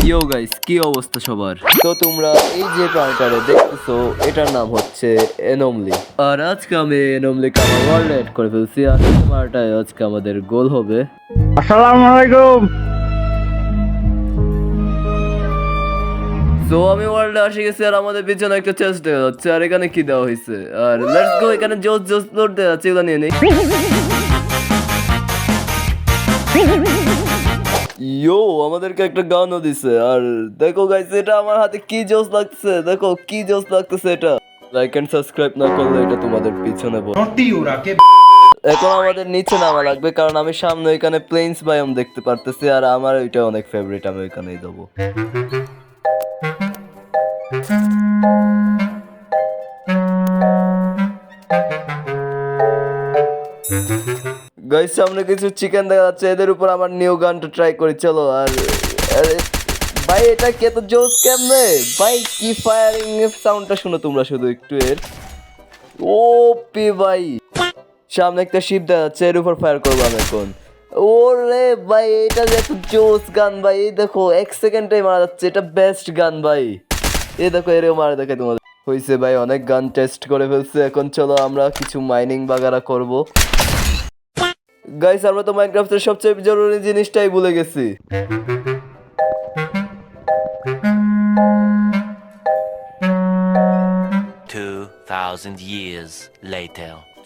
ইয়ো guys, কি অবস্থা সবার? তো তোমরা এই যে প্রাণীটারে দেখতেছো, এটার নাম হচ্ছে অ্যানোমলি। আর আজকে আমি অ্যানোমলিকে আমার ওয়ার্ল্ডে অ্যাড করে ফেলছি। আর মারাটাই আজকে আমাদের গোল হবে। আসসালামু আলাইকুম। তো আমি ওয়ার্ল্ডে এসে গেছি আর আমাদের পিছনে একটা চেস্ট দেখা যাচ্ছে। আর এখানে কি দেওয়া হয়েছে? আর লেটস গো, এখানে জোস জোস লোড দেওয়া যাচ্ছে, এগুলো নিয়ে নেই। ইয়ো, আমাদেরকে একটা গানও দিছে। আর দেখো গাইস, এটা আমার হাতে কি জোস লাগছে, দেখো কি জোস লাগতেছে। এটা লাইক এন্ড সাবস্ক্রাইব না করলে এটা তোমাদের পিছনে এখন আমাদের নিচে নামা লাগবে, কারণ আমি সামনে এখানে প্লেন্স বায়োম দেখতে পারতেছি। আর আমার ওইটা অনেক ফেভারিট, আমি ওইখানেই দেবো। গাইস, সামনে কিছু চিকেন দেখা যাচ্ছে, এদের উপর আমার নিউ গানটা ট্রাই করি, চলো। আর ভাই, এটা কে তো জোস কেমনে ভাই, কি ফায়ারিং সাউন্ডটা শুনো তোমরা শুধু একটু এর। ওপি ভাই, সামনে একটা শিপ দেখা যাচ্ছে, এর উপর ফায়ার করবো আমি এখন। ওরে ভাই, এটা যে এত জোস গান ভাই, এই দেখো 1 সেকেন্ডে মারা যাচ্ছে, এটা বেস্ট গান ভাই। এই দেখো, এরেও মারা দেখে তোমাদের হয়েছে ভাই। অনেক গান টেস্ট করে ফেলছে, এখন চলো আমরা কিছু মাইনিং বাগারা করব। গাইস, আমরা তো মাইনক্রাফটের সবচেয়ে জরুরি জিনিসটাই ভুলে গেছি।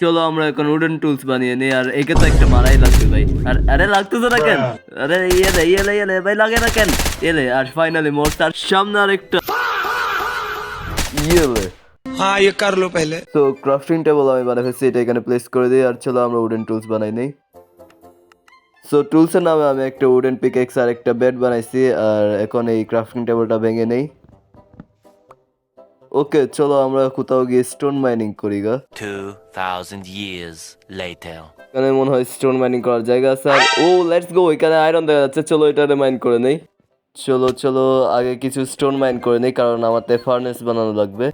চলো আমরা এখন উডেন টুলস বানিয়ে নিই। আর একে তো একটা মারাই লাগবে ভাই। আর আরে লাগতেছে না কেন? আরে ইয়েলে ভাই, লাগে না কেন? এলে আর ফাইনালি মোর তার সামনে আরেকটা ইয়েলে। हाँ ये कर लो पहले। তো ক্রাফটিং টেবল আমি বানাই ফেলছি, এটা এখানে প্লেস করে দিই। আর চলো আমরা উডেন টুলস বানাই নেই। সো টুলসের নামে আমি একটা উডেন পিকেক্স আর একটা বেড বানাইছি। আর এখন এই ক্রাফটিং টেবলটা ভেঙে নেই। ওকে, চলো আমরা কোথাও গিয়ে স্টোন মাইনিং করি গা। 2000 years later. এখানে মনে হয় স্টোন মাইনিং করার জায়গা আছে। আর ও লেটস গো, এখানে আয়রন দেখা যাচ্ছে, চলো এটারে মাইন করে নেই। চলো আগে কিছু স্টোন মাইন করে নেই, কারণ আমাদের ফার্নেস বানানো লাগবে।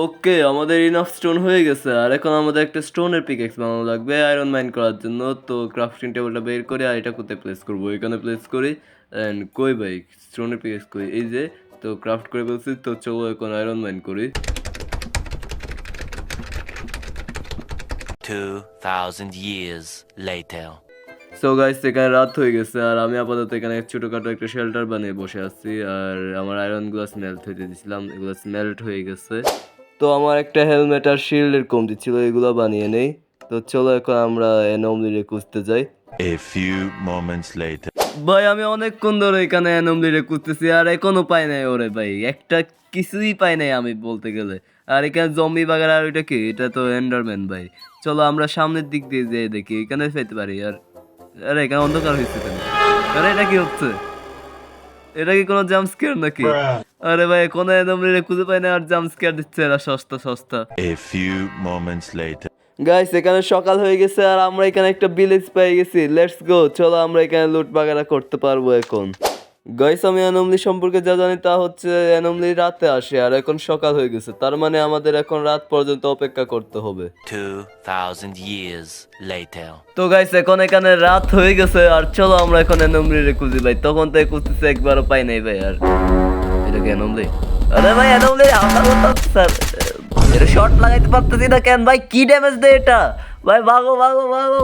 ওকে, আমাদের ইনাফ স্টোন হয়ে গেছে। আর এখন আমাদের একটা স্টোনের পিকেক্স বানানো লাগবে আয়রন মাইন করার জন্য। তো ক্রাফটিং টেবিলটা বের করে আর এটা কোথায় প্লেস করবো? এখানে প্লেস করি। অ্যান্ড কই ভাই, স্টোনের পিকেক্স কই? এই যে, তো ক্রাফট করে বলছি। তো চলো এখন আয়রন মাইন করি। 2000 years later. সো গাইস, এখানে রাত হয়ে গেছে। আর আমি আপাতত এখানে ছোটখাটো একটা শেল্টার বানিয়ে বসে আছি। আর আমার আয়রন গুলো স্মেল্ট হইতে দিয়েছিলাম, এগুলো স্মেল্ট হয়ে গেছে। তো আমার একটা হেলমেট আর শিল্ডের কমতি ছিল, এগুলো বানিয়ে নেই। তো চলো এখন আমরা অ্যানোমলিরে খুঁজতে যাই। A few moments later. ভাই, আমি অনেকক্ষণ ধরে এখানে অ্যানোমলিরে খুঁজতেছি আর এখনো পাই নাই ওরে ভাই, একটা কিছুই পাই নাই আমি বলতে গেলে। আর এখানে জম্বি বাগার, আর ওইটা কি? এটা তো এন্ডারম্যান ভাই। চলো আমরা সামনের দিক দিয়ে যেয়ে দেখি, এখানে পেতে পারি। আর আরে এখানে অন্ধকার হয়েছে কেন? আরে এটা কি হচ্ছে? এটা কি কোনো জাম্প স্কেয়ার নাকি? আরে ভাই, কোনো অ্যানোমলিরে খুঁজে পাই না আর জাম্প স্কেয়ার দিচ্ছে এরা সস্তা। A few moments later. Guys, এখানে সকাল হয়ে গেছে আর আমরা এখানে একটা ভিলেজ পেয়ে গেছি। লেটস গো, চলো আমরা এখানে লুট বাগারা করতে পারবো এখন। গাইস, আমি অ্যানোমলি সম্পর্কে যা জানি তা হচ্ছে অ্যানোমলি রাতে আসে আর এখন সকাল হয়ে গেছে, তার মানে আমাদের এখন রাত পর্যন্ত অপেক্ষা করতে হবে। 2000 years later. তো গাইস, এখন এখানে রাত হয়ে গেছে আর চলো আমরা এখন অ্যানোমলিরে খুঁজি ভাই। তখন থেকে খুঁজতেছি, একবারও পাই নাই ভাই। আর এটা কি অ্যানোমলি? আরে ভাই, অ্যানোমলি আমার কথা স্যার, এটা শর্ট লাগাইতে পারতেছি না কেন ভাই? কি ড্যামেজ দেয় এটা ভাই? ভাগো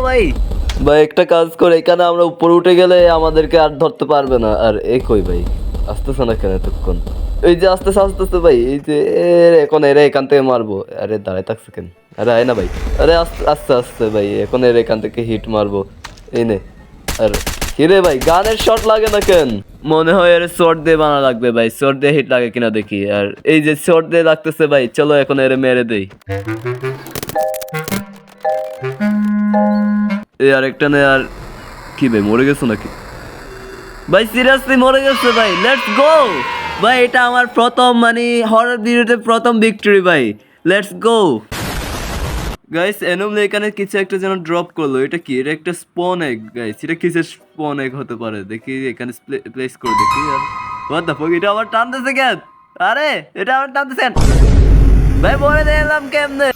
ভাই। ভাই একটা কাজ করে, এখানে আমরা উপরে উঠে গেলে আমাদেরকে আর ধরতে পারবে না। আর কই ভাই, আসতেছে না কেন এতক্ষণ? এই যে আসতেছে ভাই, এই যে এখন এরা এখান থেকে মারবো। আরে দাঁড়ায় থাকছে কেন? আরে আয় না ভাই। আরে আস্তে ভাই, এখন এর এখান থেকে হিট মারবো। এই নে। আর হিরে ভাই, গানের শট লাগে না কেন? মনে হয় এর শর্ট দিয়ে বানা লাগবে ভাই, শর্ট দিয়ে হিট লাগে কিনা দেখি। আর এই যে শর্ট দিয়ে লাগতেছে ভাই, চলো এখন এর মেরে দেই। এই আরেকটা নে। আর কি ভাই, মরে গেছো নাকি ভাই? সিরিয়াসলি মরে গেছে ভাই। লেটস গো ভাই, এটা আমার প্রথম হরর ভিডিওতে প্রথম ভিক্টরি ভাই। Let's go guys. অ্যানোমলি এখানে কিছু একটা যেন ড্রপ করলো, এটা কি? এটা একটা স্পন এগ গাইস। এটা কিসের স্পন এগ হতে পারে দেখি, এখানে প্লেস করে দেখি। আর হোয়াট দ্য ফাক, এটা আবার টানতেছে কেন? আরে এটা আবার টানতেছে কেন ভাই? মরে দিলাম কেমনে?